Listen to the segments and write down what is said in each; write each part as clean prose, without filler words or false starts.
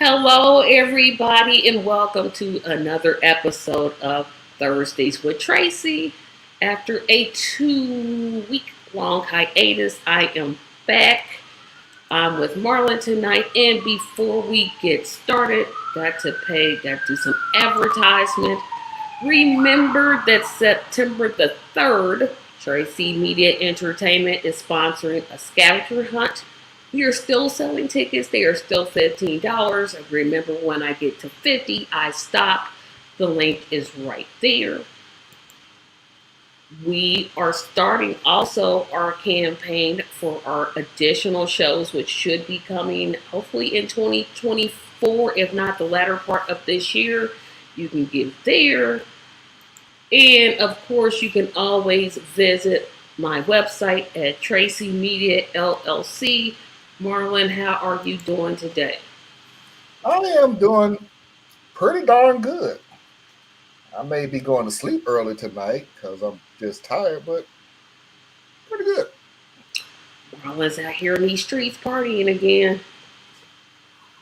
Hello, everybody, and welcome to another episode of Thursdays with Tracy. After a 2 week long hiatus, I am back. I'm with Marlon tonight, and before we get started, got to do some advertisement. Remember that September the 3rd, Tracy Media Entertainment is sponsoring a scavenger hunt. We are still selling tickets. They are still $15. Remember, when I get to 50, I stop. The link is right there. We are starting also our campaign for our additional shows, which should be coming hopefully in 2024, if not the latter part of this year. You can get there. And of course, you can always visit my website at Tracy Media LLC. Marlon, how are you doing today? I am doing pretty darn good. I may be going to sleep early tonight because I'm just tired, but pretty good. Marlon's out here in these streets partying again.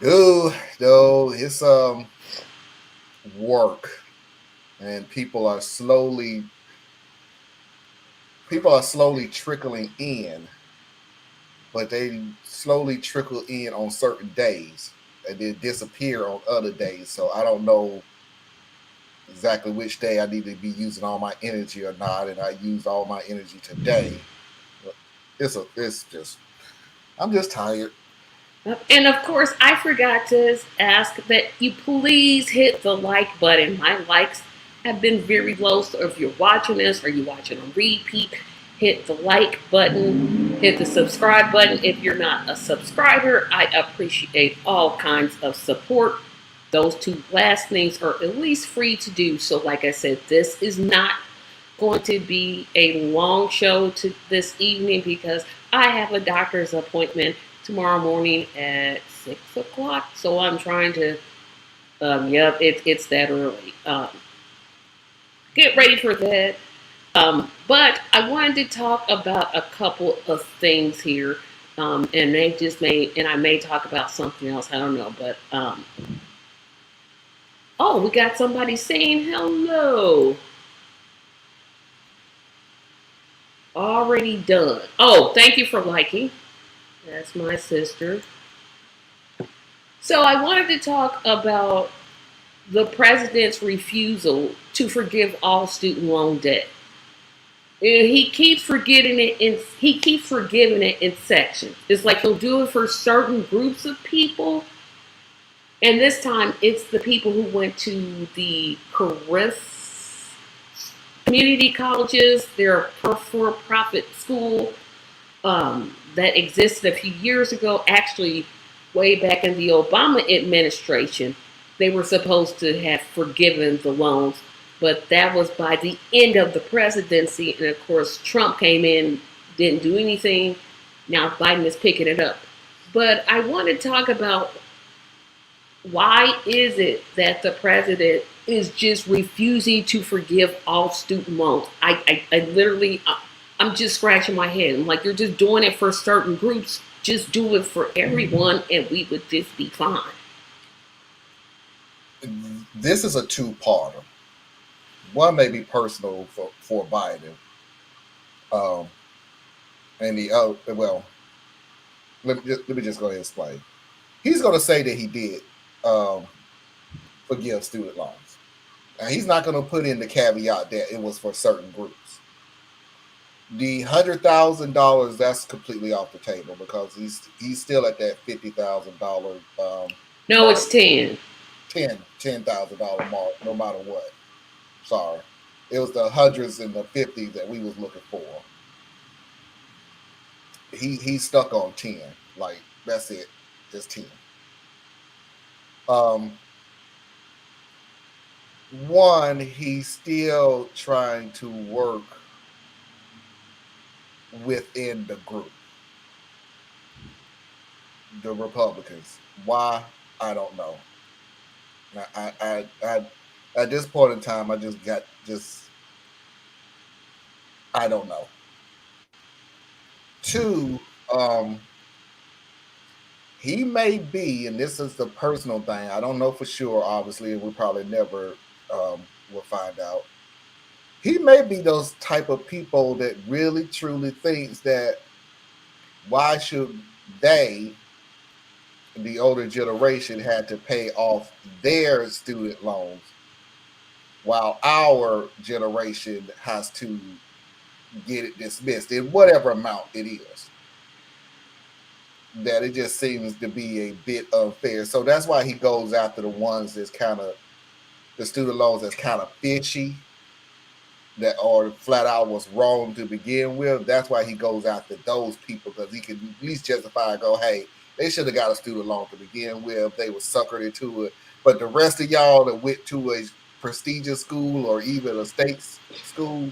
No, it's work, and people are slowly trickling in, but they slowly trickle in on certain days and then disappear on other days. So I don't know exactly which day I need to be using all my energy or not, and I used all my energy today. But it's just I'm just tired. And of course, I forgot to ask that you please hit the like button. My likes have been very low, so if you're watching this or you watching on repeat, hit the like button, hit the subscribe button. If you're not a subscriber, I appreciate all kinds of support. Those two last things are at least free to do. So, like I said, this is not going to be a long show to this evening because I have a doctor's appointment tomorrow morning at 6 o'clock. So I'm trying to, it's that early. Get ready for that. But I wanted to talk about a couple of things here. And I may talk about something else. I don't know. But, oh, we got somebody saying hello. Already done. Oh, thank you for liking. That's my sister. So I wanted to talk about the president's refusal to forgive all student loan debt. He keeps forgiving it in sections. It's like he'll do it for certain groups of people, and this time it's the people who went to the Carif community colleges. They're a for-profit school that existed a few years ago. Actually, way back in the Obama administration, they were supposed to have forgiven the loans, but that was by the end of the presidency. And of course, Trump came in, didn't do anything. Now Biden is picking it up. But I want to talk about why is it that the president is just refusing to forgive all student loans? I literally, I'm just scratching my head. I'm like, you're just doing it for certain groups. Just do it for everyone, and we would just be fine. This is a two-parter. One may be personal for Biden, um, and the other. Well, let me just go ahead and explain. He's going to say that he did um, forgive student loans. Now, he's not going to put in the caveat that it was for certain groups. The $100,000, that's completely off the table because he's still at that $50,000 No, mark, it's 10. $10,000 mark, no matter what. Sorry, it was the hundreds and the fifties that we was looking for. He's stuck on 10. Like that's it, just 10. Um, One, he's still trying to work within the group, the Republicans. Why? I don't know. I at this point in time, I don't know. Two, um, he may be, and this is the personal thing. I don't know for sure, obviously, and we probably never will find out. He may be those type of people that really truly thinks that why should they, the older generation, had to pay off their student loans while our generation has to get it dismissed in whatever amount it is. That it just seems to be a bit unfair. So that's why he goes after the ones that's kind of the student loans that's kind of fishy, that or flat out was wrong to begin with. That's why he goes after those people because he can at least justify and go, hey, they should have got a student loan to begin with. They were suckered into it. But the rest of y'all that went to a prestigious school or even a state school,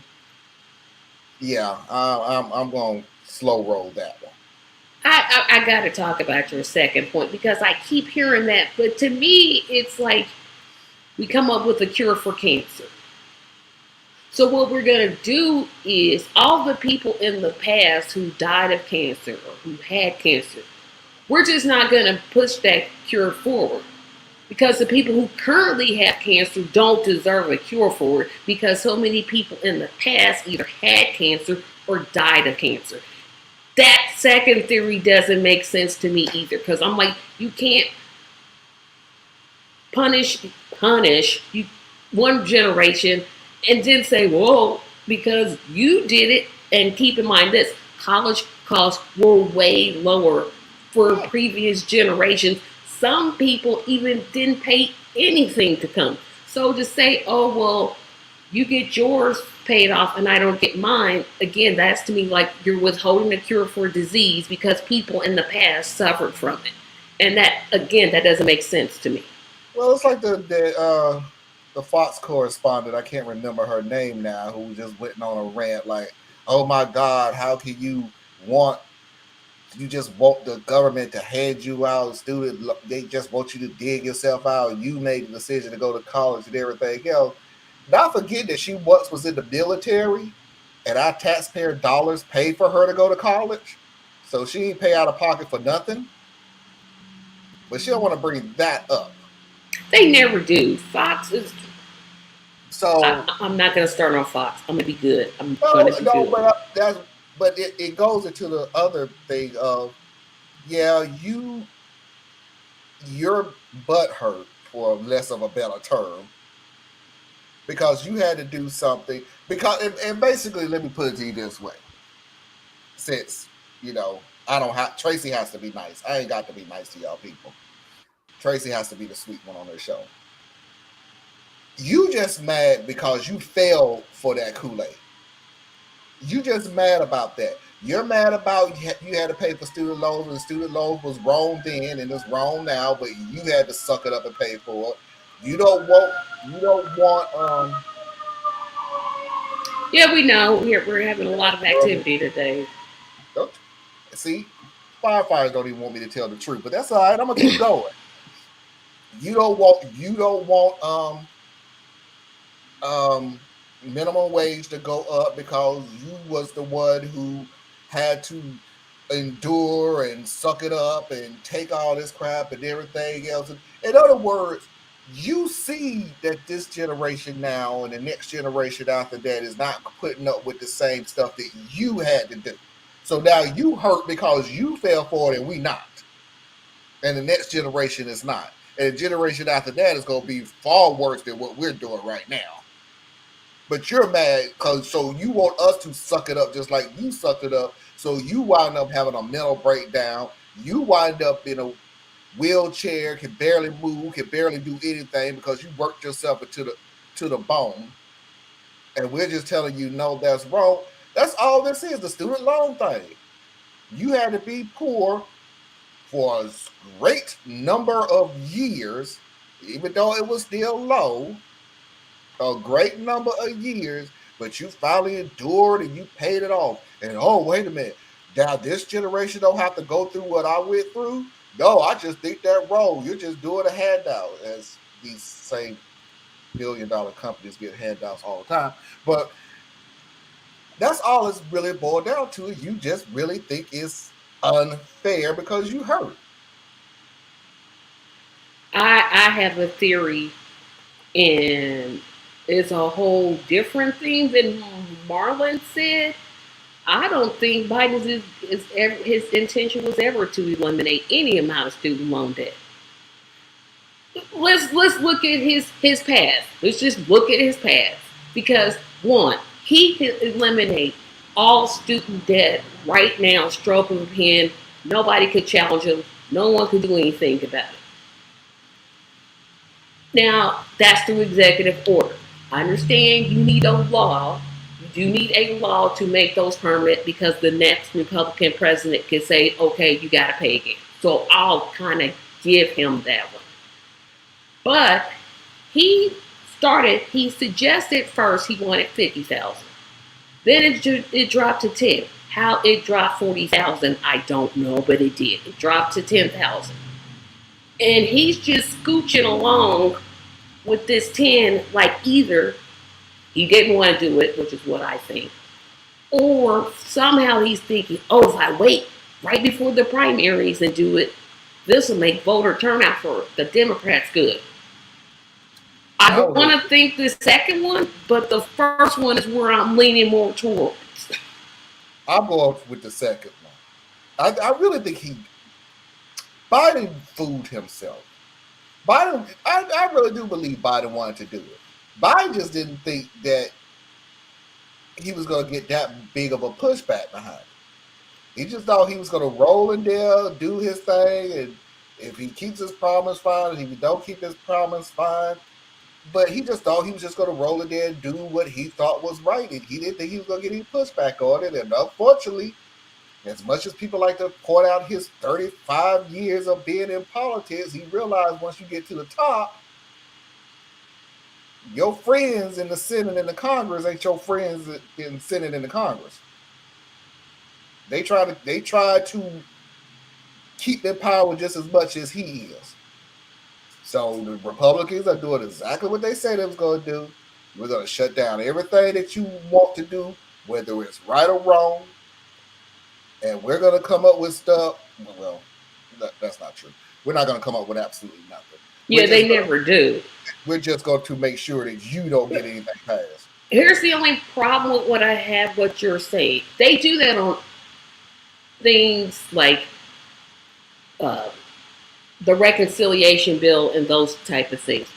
yeah, I'm going to slow roll that one. I got to talk about your second point because I keep hearing that, but to me, it's like we come up with a cure for cancer. So what we're going to do is all the people in the past who died of cancer or who had cancer, we're just not going to push that cure forward because the people who currently have cancer don't deserve a cure for it because so many people in the past either had cancer or died of cancer. That second theory doesn't make sense to me either because I'm like, you can't punish you one generation and then say, whoa, because you did it. And keep in mind this, college costs were way lower for previous generations. Some people even didn't pay anything to come. So to say, oh, well, you get yours paid off and I don't get mine, again, that's to me like you're withholding a cure for disease because people in the past suffered from it. And that, again, that doesn't make sense to me. Well, it's like the Fox correspondent. I can't remember her name now. Who just went on a rant like, "Oh my God, how can want you just want the government to hand you out student? They just want you to dig yourself out. You made the decision to go to college and everything else." Not forget that she once was in the military, and our taxpayer dollars paid for her to go to college, so she ain't pay out of pocket for nothing. But she don't want to bring that up. They never do. Fox is. So I'm not going to start on Fox. I'm going to be good. I'm going no, to be no, good. but it goes into the other thing of yeah, your butt hurt for less of a better term because you had to do something because and basically let me put it to you this way. Since, I don't have Tracy has to be nice. I ain't got to be nice to y'all people. Tracy has to be the sweet one on her show. You just mad because you fell for that Kool-Aid. You just mad about that. You're mad about you had to pay for student loans and student loans was wrong then and it's wrong now, but you had to suck it up and pay for it. You don't want Yeah, we know. We're having a lot of activity today. don't see firefighters don't even want me to tell the truth, but that's all right. I'm gonna keep going. You don't want minimum wage to go up because you was the one who had to endure and suck it up and take all this crap and everything else. In other words, you see that this generation now and the next generation after that is not putting up with the same stuff that you had to do. So now you hurt because you fell for it and we not. And the next generation is not. And the generation after that is going to be far worse than what we're doing right now. But you're mad because so you want us to suck it up just like you sucked it up. So you wind up having a mental breakdown. You wind up in a wheelchair, can barely move, can barely do anything because you worked yourself to the bone. And we're just telling you, no, that's wrong. That's all this is, the student loan thing. You had to be poor for a great number of years, even though it was still low, a great number of years, but you finally endured and you paid it off. And oh, wait a minute. Now this generation don't have to go through what I went through. No, I just think that wrong. You're just doing a handout, as these same $1 billion companies get handouts all the time. But that's all it's really boiled down to. You just really think it's unfair because you hurt. I have a theory, and it's a whole different thing than Marlon said. I don't think Biden's his intention was ever to eliminate any amount of student loan debt. Let's look at his past. Let's just look at his past because one, he can eliminate all student debt right now, stroke of a pen. Nobody could challenge him. No one could do anything about it. Now that's through executive order. I understand you need a law. You do need a law to make those permanent because the next Republican president can say, okay, you got to pay again. So I'll kind of give him that one. But he suggested first he wanted 50,000. Then it dropped to 10. How it dropped 40,000, I don't know, but it did. It dropped to 10,000. And he's just scooching along with this 10, like either he didn't want to do it, which is what I think, or somehow he's thinking, oh, if I wait right before the primaries and do it, this will make voter turnout for the Democrats good. I don't want to think the second one, but the first one is where I'm leaning more towards. I'll go with the second one. I really think Biden fooled himself. I really do believe Biden wanted to do it. Biden just didn't think that he was going to get that big of a pushback behind it. He just thought he was going to roll in there, do his thing, and if he keeps his promise, fine. And if he don't keep his promise, fine. But he just thought he was just going to roll in there and do what he thought was right. And he didn't think he was going to get any pushback on it. And unfortunately, as much as people like to point out his 35 years of being in politics, he realized once you get to the top, your friends in the Senate and the Congress ain't your friends in the Senate and the Congress. They try to keep their power just as much as he is. So the Republicans are doing exactly what they said they was going to do. We're going to shut down everything that you want to do, whether it's right or wrong. And we're going to come up with stuff. Well, that's not true. We're not going to come up with absolutely nothing. Yeah, they never do. We're just going to make sure that you don't get anything passed. Here's the only problem with what I have, what you're saying. They do that on things like the reconciliation bill and those type of things.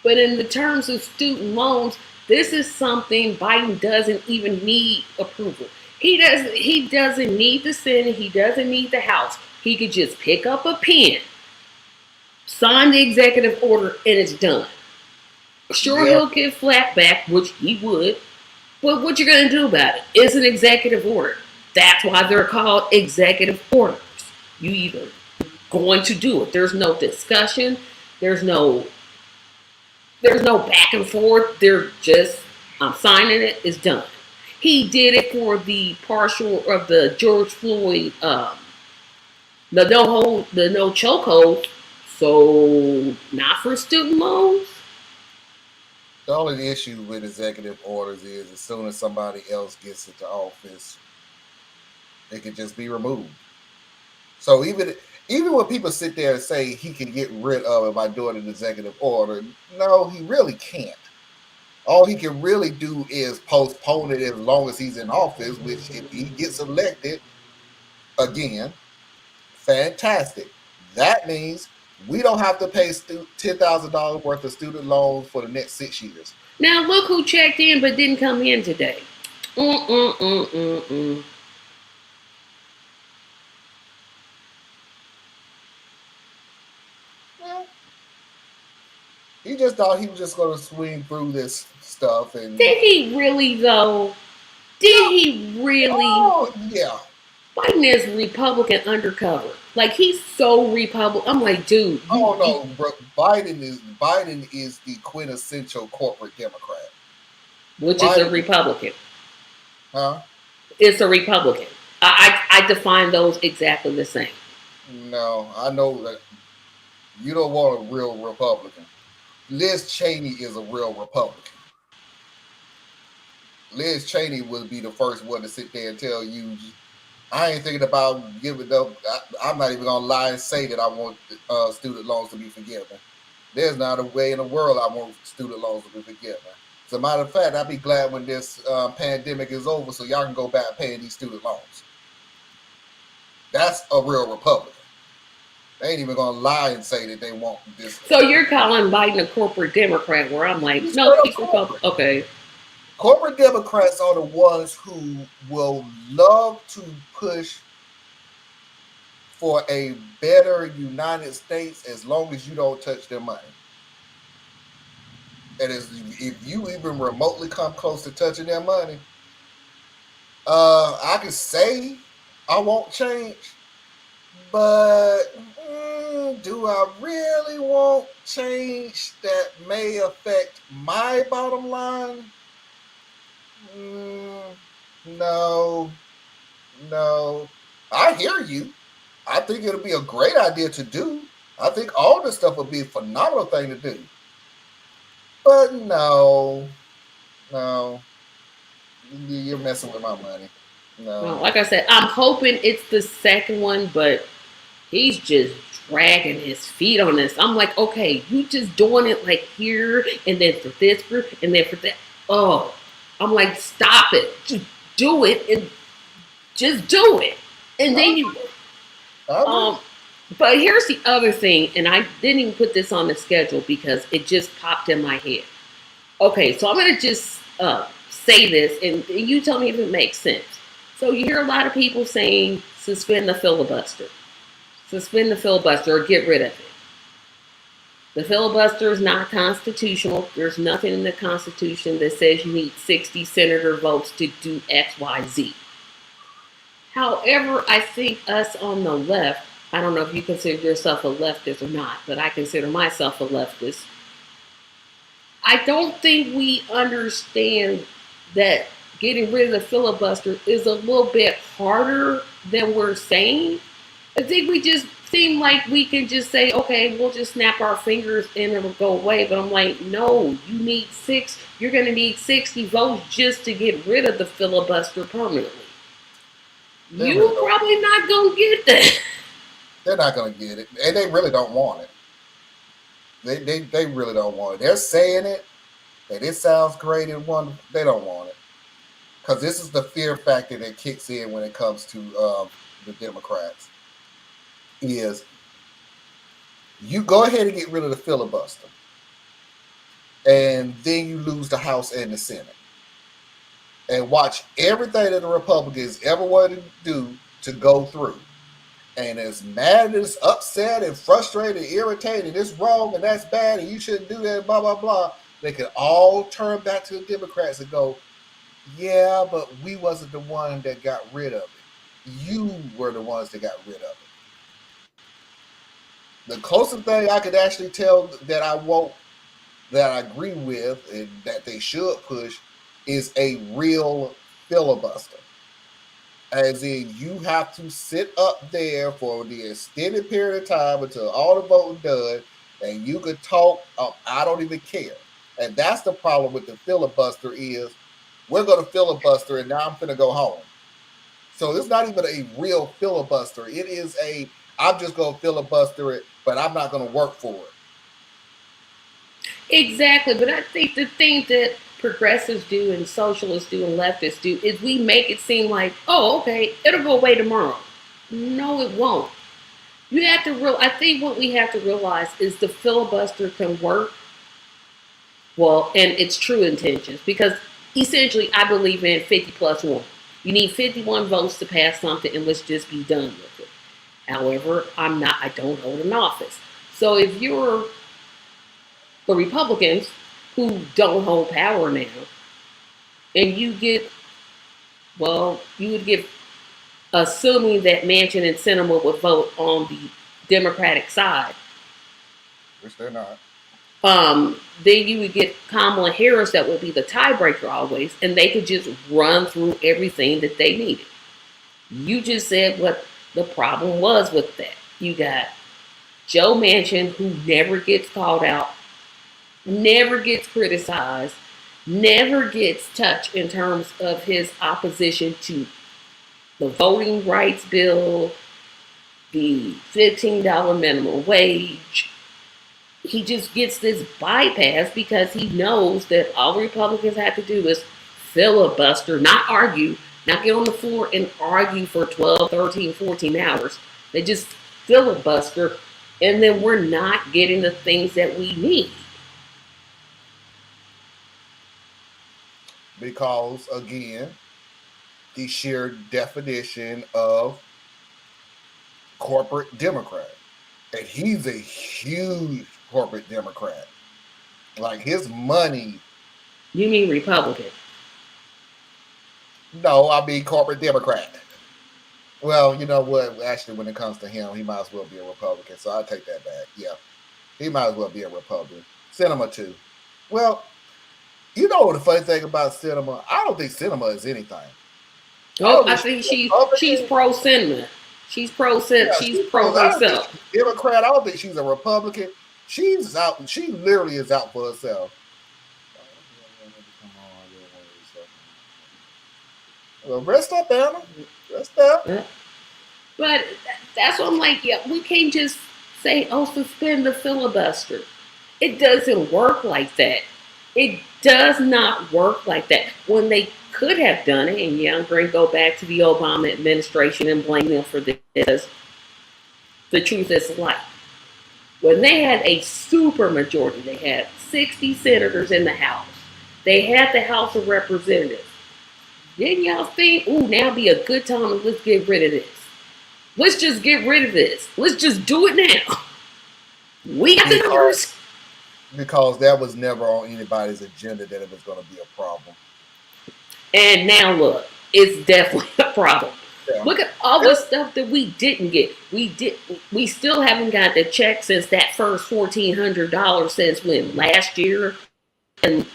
But in the terms of student loans, this is something Biden doesn't even need approval. He doesn't need the Senate. He doesn't need the House. He could just pick up a pen, sign the executive order, and it's done. Sure, He'll get flat back, which he would. But what you're going to do about it? It's an executive order. That's why they're called executive orders. You either going to do it. There's no discussion. There's no back and forth. They're just, I'm signing it. It's done. He did it for the partial of the George Floyd, the no chokehold. So not for student loans. The only issue with executive orders is as soon as somebody else gets into office, it can just be removed. So even when people sit there and say he can get rid of it by doing an executive order, no, he really can't. All he can really do is postpone it as long as he's in office, which if he gets elected again, fantastic. That means we don't have to pay $10,000 worth of student loans for the next 6 years. Now look who checked in but didn't come in today. He just thought he was just going to swing through this stuff. And did he really, though? Did he really? Oh, yeah. Biden is Republican undercover. Like, he's so Republican. I'm like, dude. Oh, no. Bro, Biden is the quintessential corporate Democrat. Which is a Republican. Huh? It's a Republican. I define those exactly the same. No, I know that you don't want a real Republican. Liz Cheney is a real Republican. Liz Cheney would be the first one to sit there and tell you, I ain't thinking about giving up. I'm not even going to lie and say that I want student loans to be forgiven. There's not a way in the world I want student loans to be forgiven. As a matter of fact, I'd be glad when this pandemic is over so y'all can go back paying these student loans. That's a real Republican. They ain't even gonna lie and say that they want this. So you're calling Biden a corporate Democrat, where I'm like, no, he's Republican. Okay. Corporate Democrats are the ones who will love to push for a better United States as long as you don't touch their money. And if you even remotely come close to touching their money, I can say I won't change, but do I really want change that may affect my bottom line? No. I hear you. I think it'll be a great idea to do. I think all this stuff would be a phenomenal thing to do. But no. You're messing with my money. No. Well, like I said, I'm hoping it's the second one, but he's just dragging his feet on this. I'm like, okay, you just doing it like here and then for this group and then for that. Oh, I'm like, stop it. Just do it and just do it. And then you but here's the other thing, and I didn't even put this on the schedule because it just popped in my head. Okay, so I'm gonna just say this and you tell me if it makes sense. So you hear a lot of people saying suspend the filibuster. Suspend the filibuster or get rid of it. The filibuster is not constitutional. There's nothing in the Constitution that says you need 60 senator votes to do X, Y, Z. However, I think us on the left, I don't know if you consider yourself a leftist or not, but I consider myself a leftist. I don't think we understand that getting rid of the filibuster is a little bit harder than we're saying. I think we just seem like we can just say, okay, we'll just snap our fingers and it'll go away. But I'm like, no, you're going to need 60 votes just to get rid of the filibuster permanently. You're probably not going to get that. They're not going to get it. And they really don't want it. They really don't want it. They're saying it, that it sounds great and wonderful. They don't want it. Because this is the fear factor that kicks in when it comes to the Democrats. Is you go ahead and get rid of the filibuster, and then you lose the House and the Senate, and watch everything that the Republicans ever wanted to do to go through. And as mad as upset and frustrated and irritated, it's wrong and that's bad and you shouldn't do that, blah, blah, blah, they could all turn back to the Democrats and go, yeah, but we wasn't the one that got rid of it. You were the ones that got rid of it. The closest thing I could actually tell that I agree with and that they should push is a real filibuster. As in, you have to sit up there for the extended period of time until all the voting done, and you could talk. I don't even care. And that's the problem with the filibuster is we're going to filibuster, and now I'm going to go home. So it's not even a real filibuster. It is I'm just going to filibuster it, but I'm not going to work for it. Exactly. But I think the thing that progressives do and socialists do and leftists do is we make it seem like, oh, okay, it'll go away tomorrow. No, it won't. You have to I think what we have to realize is the filibuster can work well, and its true intentions, because essentially I believe in 50 plus 1. You need 51 votes to pass something, and let's just be done with it. However, I don't hold an office. So if you're the Republicans who don't hold power now, and you would get, assuming that Manchin and Sinema would vote on the Democratic side. Which they're not. Then you would get Kamala Harris, that would be the tiebreaker always, and they could just run through everything that they needed. You just said what the problem was with that. You got Joe Manchin, who never gets called out, never gets criticized, never gets touched in terms of his opposition to the voting rights bill, the $15 minimum wage. he just gets this bypass because he knows that all Republicans have to do is filibuster, not argue, not get on the floor and argue for 12, 13, 14 hours. They just filibuster, and then we're not getting the things that we need. Because, again, the sheer definition of corporate Democrat. And he's a huge corporate Democrat. Like, his money. You mean Republican? No, I mean corporate Democrat. Well, you know what? Actually, when it comes to him, he might as well be a Republican. So I take that back. Yeah, he might as well be a Republican. Cinema too. Well, you know the funny thing about cinema? I don't think cinema is anything. Oh, I think she's pro cinema. She's pro cinema. Yeah, she's pro herself. Democrat. I don't think she's a Republican. She's out. She literally is out for herself. Well, rest up, Anna. Rest up. But that's what I'm like. Yeah, we can't just say, "Oh, suspend the filibuster." It doesn't work like that. It does not work like that. When they could have done it, and yeah, I'm going to go back to the Obama administration and blame them for this. The truth is life. When they had a super majority, they had 60 senators in the House. They had the House of Representatives. Didn't y'all think, ooh, now be a good time and let's get rid of this? Let's just get rid of this. Let's just do it now. We got the numbers. Because that was never on anybody's agenda that it was going to be a problem. And now look, it's definitely a problem. Yeah. Look at all the stuff that we didn't get. We still haven't got the check since that first $1,400 since when? Last year? And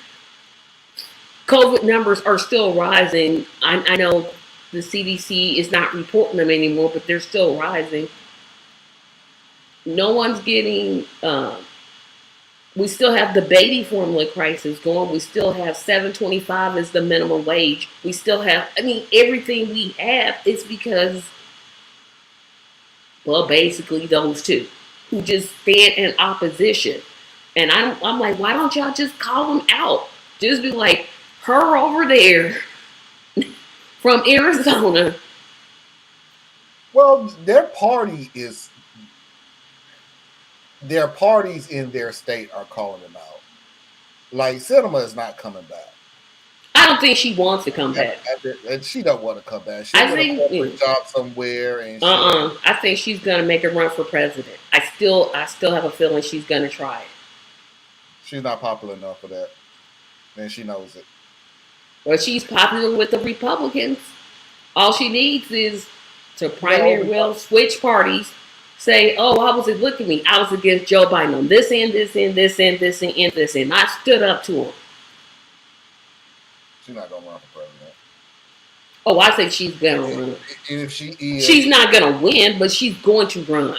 COVID numbers are still rising. I know the CDC is not reporting them anymore, but they're still rising. No one's getting... we still have the baby formula crisis going. We still have $7.25 as the minimum wage. We still have, everything we have is because, well, basically those two who just stand in opposition. And I'm like, why don't y'all just call them out? Just be like, her over there from Arizona. Well, their parties in their state are calling them out. Like, Cinema is not coming back. I don't think she wants to come back. And she don't want to come back. She wants a corporate job somewhere. And I think she's gonna make a run for president. I still have a feeling she's gonna try it. She's not popular enough for that, and she knows it. Well, she's popular with the Republicans. All she needs is to primary switch parties. Say, oh, look at me. I was against Joe Biden on this end, this end, this end, this end, and this end. I stood up to him. She's not going to run for president. Oh, I think she's going to run. And if she is... She's not going to win, but she's going to run. Well,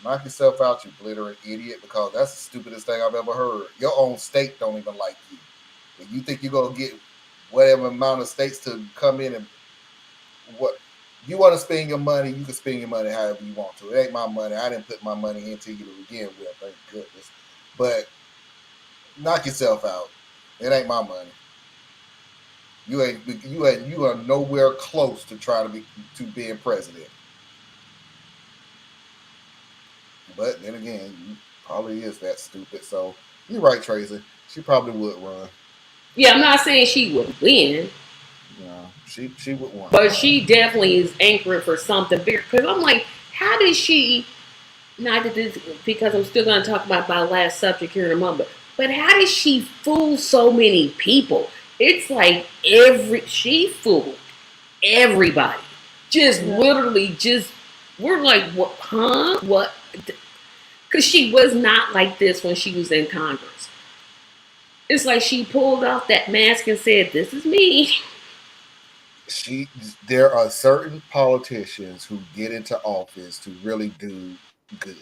knock yourself out, you glittering idiot, because that's the stupidest thing I've ever heard. Your own state don't even like you. If you think you're going to get whatever amount of states to come in and what... You want to spend your money, you can spend your money however you want to. It ain't my money. I didn't put my money into you to begin with, thank goodness. But knock yourself out. It ain't my money. You are nowhere close to trying to being president. But then again, you probably is that stupid. So you're right, Tracy. She probably would run. Yeah, I'm not saying she would win. No, she would want. But she definitely is anchoring for something bigger. Because I'm like, how did she, not that this, because I'm still going to talk about my last subject here in a moment, but how did she fool so many people? It's like she fooled everybody. Just literally we're like, what, huh? What? Because she was not like this when she was in Congress. It's like she pulled off that mask and said, this is me. There are certain politicians who get into office to really do good.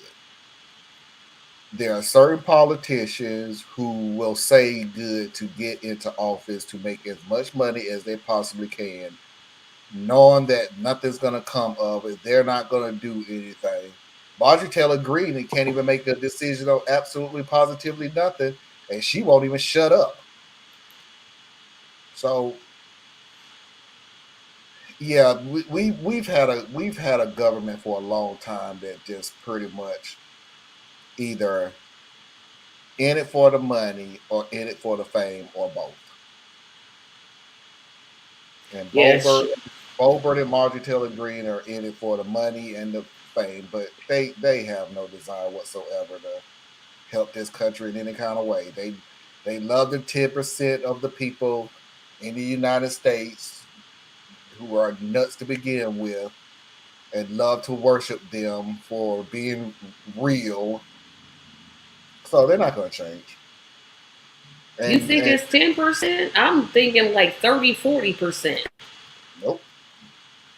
There are certain politicians who will say good to get into office to make as much money as they possibly can, knowing that nothing's going to come of it. They're not going to do anything. Marjorie Taylor Greene and can't even make a decision on absolutely positively nothing, and she won't even shut up. So yeah, we've had a government for a long time that just pretty much either in it for the money or in it for the fame or both. And Yes. Boebert and Marjorie Taylor Greene are in it for the money and the fame, but they have no desire whatsoever to help this country in any kind of way. They love the 10% of the people in the United States who are nuts to begin with and love to worship them for being real. So they're not going to change. You And, think and it's 10%? I'm thinking like 30-40%. nope.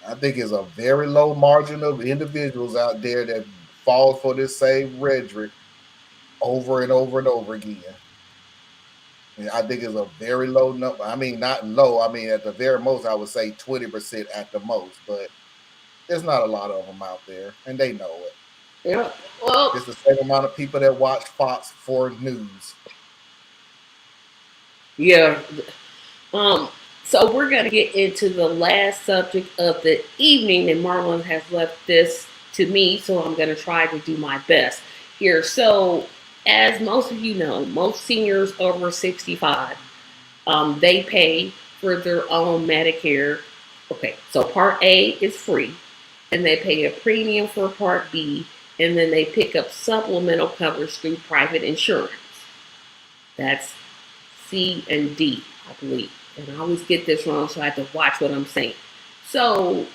I think it's a very low margin of individuals out there that fall for this same rhetoric over and over and over again. And I think it's a very low number. I mean, not low. I mean, at the very most, I would say 20% at the most. But there's not a lot of them out there, and they know it. Yeah. Well, It's the same amount of people that watch Fox for news. yeah. Um, so we're going to get into the last subject of the evening, and Marlon has left this to me, so I'm going to try to do my best here. So, as most of you know, most seniors over 65, they pay for their own Medicare. Okay, so Part A is free, and they pay a premium for Part B, and then they pick up supplemental coverage through private insurance. That's C and D, I believe. And I always get this wrong, so I have to watch what I'm saying. So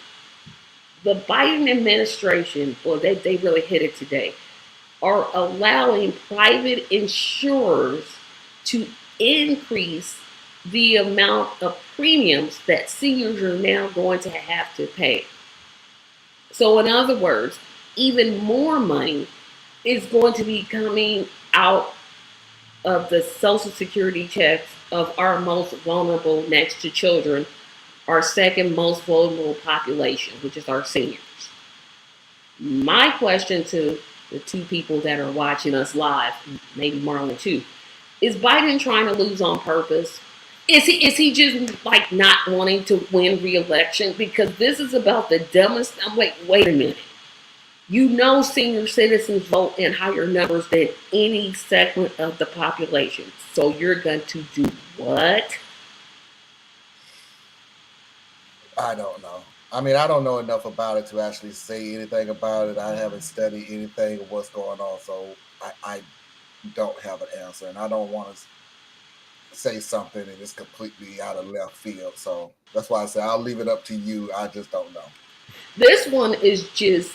the Biden administration, well, they really hit it today, are allowing private insurers to increase the amount of premiums that seniors are now going to have to pay. So, in other words, even more money is going to be coming out of the Social Security checks of our most vulnerable next to children, our second most vulnerable population, which is our seniors. My question to the two people that are watching us live, maybe Marlon too, is Biden trying to lose on purpose? Is he just like not wanting to win re-election? Because this is about the dumbest. I'm like, wait a minute. You know, senior citizens vote in higher numbers than any segment of the population. So you're going to do what? I don't know. I mean, I don't know enough about it to actually say anything about it. I haven't studied anything of what's going on, so I don't have an answer, and I don't want to say something and it's completely out of left field. So that's why I say I'll leave it up to you. I just don't know. This one is just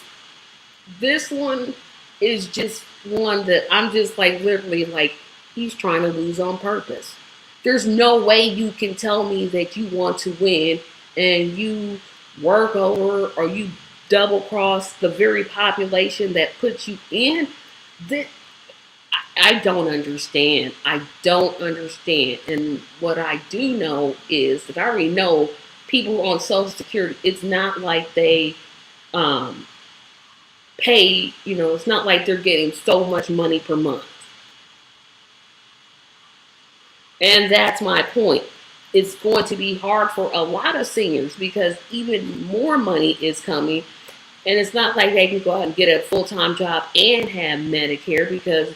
this one is just one that I'm just like literally like he's trying to lose on purpose. There's no way you can tell me that you want to win and you work over or you double cross the very population that puts you in. That I don't understand. I don't understand. And what I do know is that I already know people on Social Security, it's not like they um, pay, it's not like they're getting so much money per month. And that's my point. It's going to be hard for a lot of seniors because even more money is coming. And it's not like they can go out and get a full time job and have Medicare because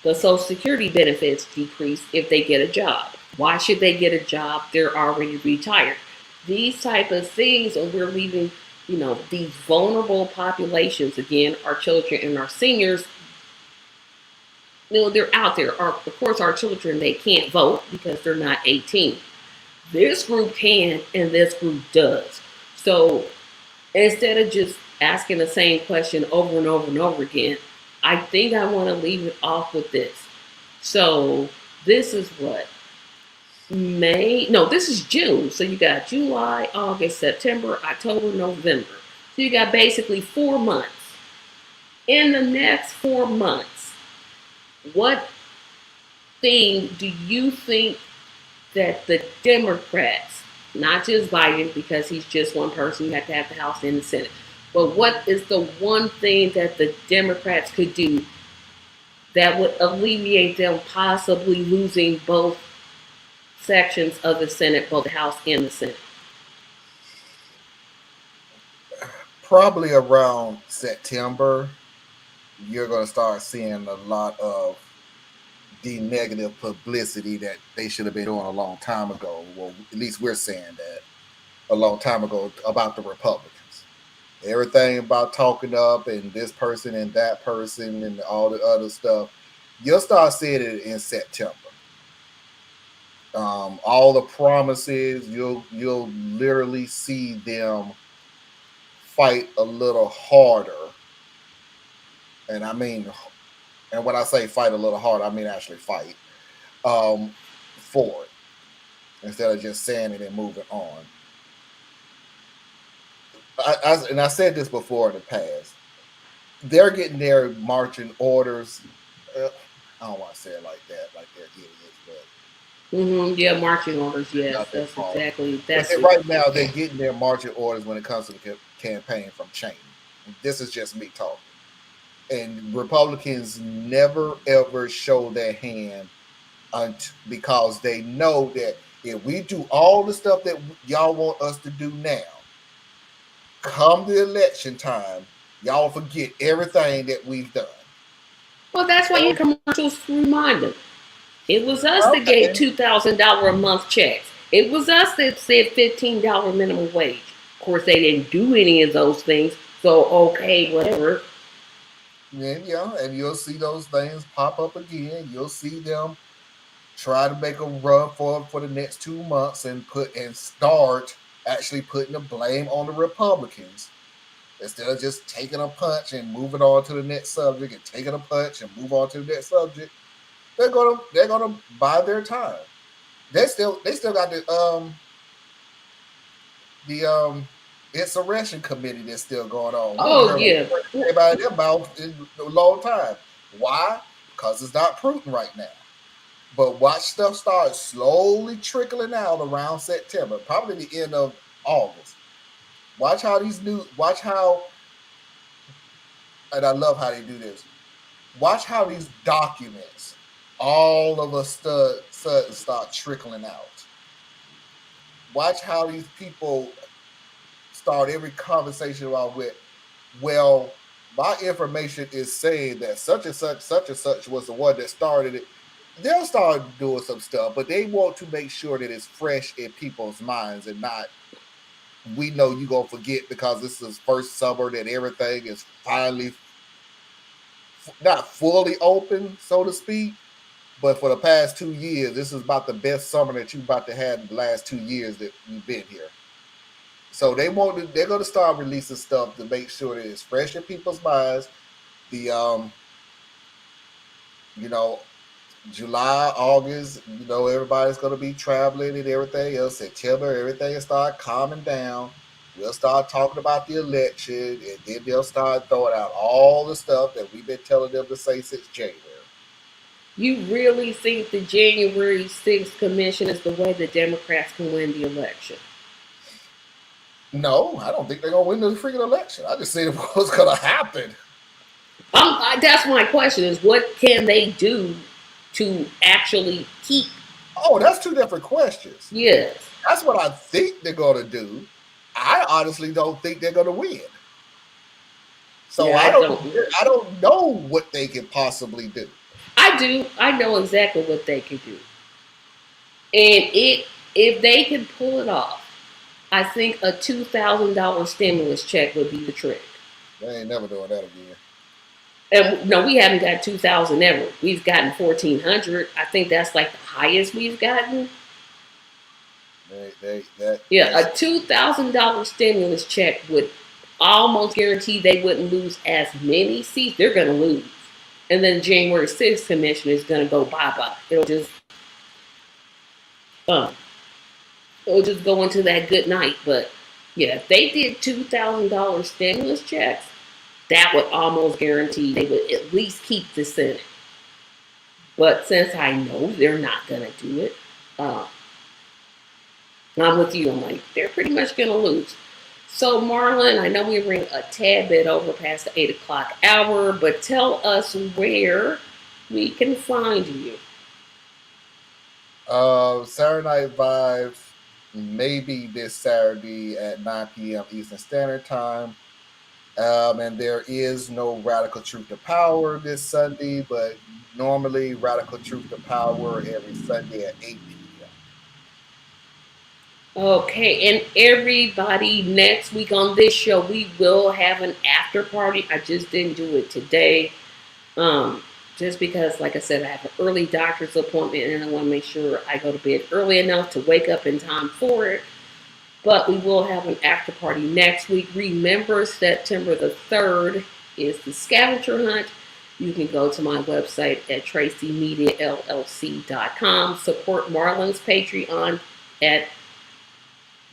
the Social Security benefits decrease if they get a job. Why should they get a job? They're already retired. These type of things, and we're leaving, these vulnerable populations, again, our children and our seniors, they're out there. Of course, our children, they can't vote because they're not 18. This group can, and this group does. So instead of just asking the same question over and over and over again, I think I want to leave it off with this. So this is what? May? No, this is June. So you got July, August, September, October, November. So you got basically 4 months. In the next 4 months, what thing do you think that the Democrats, not just Biden, because he's just one person, you have to have the House and the Senate, But what is the one thing that the Democrats could do that would alleviate them possibly losing both sections of the Senate, both the House and the Senate? Probably around September, you're going to start seeing a lot of the negative publicity that they should have been doing a long time ago. Well, at least we're saying that a long time ago about the Republicans. Everything about talking up and this person and that person and all the other stuff. You'll start seeing it in September. All the promises, you'll literally see them fight a little harder. And I mean, and when I say fight a little harder, I mean actually fight for it instead of just saying it and moving on. I said this before in the past. They're getting their marching orders. I don't want to say it like that, like they're idiots, but Yeah, marching orders. Yes, not their that's fault. exactly. But That's it. right now, they're getting their marching orders when it comes to the campaign from Cheney. This is just me talking. And Republicans never ever show their hand because they know that if we do all the stuff that y'all want us to do now, come the election time, y'all forget everything that we've done. Well, that's why your commercials remind them. It was us that gave $2,000 a month checks. It was us that said $15 minimum wage. Of course, they didn't do any of those things. So, okay, whatever. Yeah, and you'll see those things pop up again. You'll see them try to make a run for the next 2 months and start actually putting the blame on the Republicans instead of just taking a punch and moving on to the next subject and taking a punch and move on to the next subject. They're gonna buy their time. They still got the insurrection committee that's still going on. Oh, yeah. Everybody their mouth in a long time. Why? Because it's not prudent right now. But watch stuff start slowly trickling out around September, probably the end of August. Watch how and I love how they do this. Watch how these documents all of a sudden start trickling out. Watch how these people start every conversation about with, well, my information is saying that such and such was the one that started it. They'll start doing some stuff, but they want to make sure that it's fresh in people's minds and not, we know you're going to forget because this is first summer that everything is finally not fully open, so to speak. But for the past 2 years, this is about the best summer that you've about to have in the last 2 years that you've been here. So they're going to start releasing stuff to make sure that it's fresh in people's minds. The July, August, everybody's going to be traveling and everything else. September, everything will start calming down. We'll start talking about the election, and then they'll start throwing out all the stuff that we've been telling them to say since January. You really think the January 6th commission is the way the Democrats can win the election? No, I don't think they're going to win the freaking election. I just said what's going to happen. That's my question is, what can they do to actually keep? Oh, that's two different questions. Yes. That's what I think they're going to do. I honestly don't think they're going to win. So yeah, I don't know what they can possibly do. I do. I know exactly what they can do. And if they can pull it off, I think a $2,000 stimulus check would be the trick. They ain't never doing that again. And no, we haven't got 2,000 ever. We've gotten 1,400. I think that's like the highest we've gotten. A $2,000 stimulus check would almost guarantee they wouldn't lose as many seats. They're going to lose. And then January 6th commission is going to go bye-bye. It'll just go into that good night. But yeah, if they did $2,000 stimulus checks, that would almost guarantee they would at least keep the Senate. But since I know they're not going to do it, I'm with you. I'm like, they're pretty much going to lose. So, Marlon, I know we ran a tad bit over past the 8 o'clock hour, but tell us where we can find you. Saturday Night Vibe, maybe this Saturday at 9 p.m. Eastern Standard Time. And there is no Radical Truth to Power this Sunday, but normally Radical Truth to Power every Sunday at 8 p.m. Okay, and everybody, next week on this show, we will have an after party. I just didn't do it today. Um, just because, like I said, I have an early doctor's appointment and I want to make sure I go to bed early enough to wake up in time for it. But we will have an after party next week. Remember, September the 3rd is the scavenger hunt. You can go to my website at tracymediallc.com. Support Marlon's Patreon at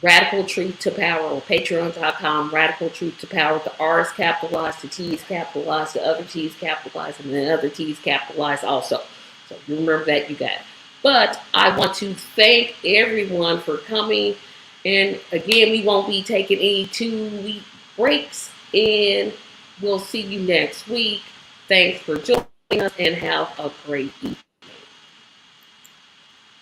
Radical Truth to Power, or patreon.com, Radical Truth to Power. The R is capitalized, the T is capitalized, the other T is capitalized, and the other T is capitalized also. So you remember that, you got it. But I want to thank everyone for coming. And again, we won't be taking any 2-week breaks. And we'll see you next week. Thanks for joining us and have a great evening.